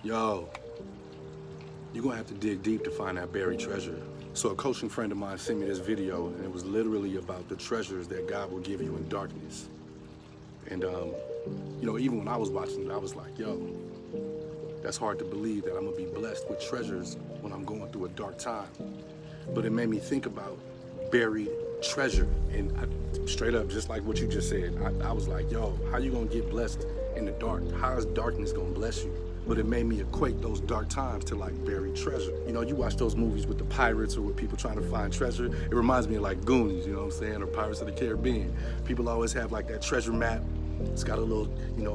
Yo, you're gonna have to dig deep to find that buried treasure. So a coaching friend of mine sent me this video, and it was literally about the treasures that God will give you in darkness. And even when I was watching it, I was like, yo, that's hard to believe that I'm gonna be blessed with treasures when I'm going through a dark time. But it made me think about buried treasure. And straight up, just like what you just said, I was like, yo, how you gonna get blessed in the dark? How is darkness gonna bless you? But it made me equate those dark times to like buried treasure. You know, you watch those movies with the pirates or with people trying to find treasure. It reminds me of like Goonies, you know what I'm saying, or Pirates of the Caribbean. People always have like that treasure map. It's got a little, you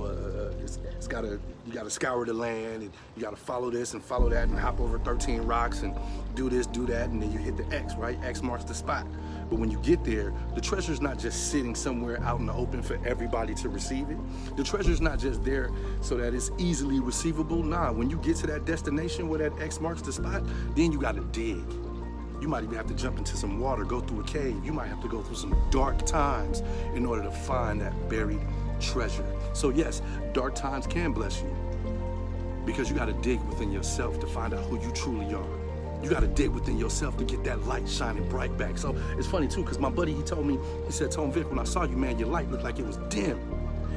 gotta scour the land, and you gotta follow this and follow that and hop over 13 rocks and do this, do that, and then you hit the X, right? X marks the spot. But when you get there, the treasure's not just sitting somewhere out in the open for everybody to receive it. The treasure's not just there so that it's easily receivable. Nah, when you get to that destination where that X marks the spot, then you gotta dig. You might even have to jump into some water, go through a cave. You might have to go through some dark times in order to find that buried treasure. So yes, dark times can bless you because you gotta dig within yourself to find out who you truly are. You gotta dig within yourself to get that light shining bright back. So it's funny too, because my buddy, he said, Tone Vic, when I saw you, man, your light looked like it was dim.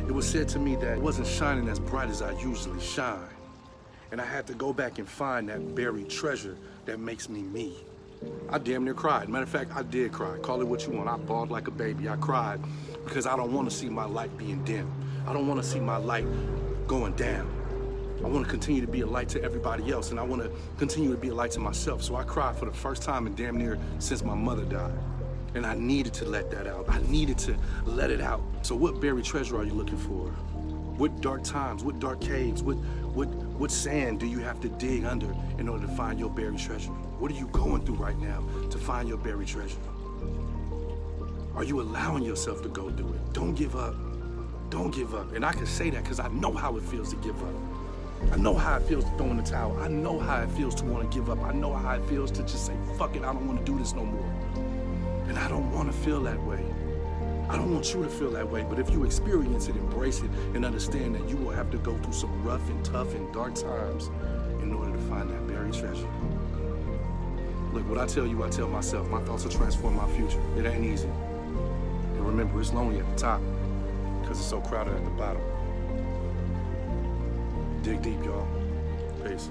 It was said to me that it wasn't shining as bright as I usually shine. And I had to go back and find that buried treasure that makes me me. I damn near cried. Matter of fact, I did cry. Call it what you want. I bawled like a baby. I cried because I don't want to see my light being dim. I don't want to see my light going down. I want to continue to be a light to everybody else, and I want to continue to be a light to myself. So I cried for the first time in damn near since my mother died. And I needed to let that out. I needed to let it out. So what buried treasure are you looking for? What dark times, what dark caves, what sand do you have to dig under in order to find your buried treasure? What are you going through right now to find your buried treasure? Are you allowing yourself to go through it? Don't give up. Don't give up. And I can say that because I know how it feels to give up. I know how it feels to throw in the towel. I know how it feels to want to give up. I know how it feels to just say, fuck it, I don't want to do this no more. And I don't want to feel that way. I don't want you to feel that way, but if you experience it, embrace it, and understand that you will have to go through some rough and tough and dark times in order to find that buried treasure. Look, what I tell you, I tell myself. My thoughts will transform my future. It ain't easy. And remember, it's lonely at the top because it's so crowded at the bottom. Dig deep, y'all. Peace.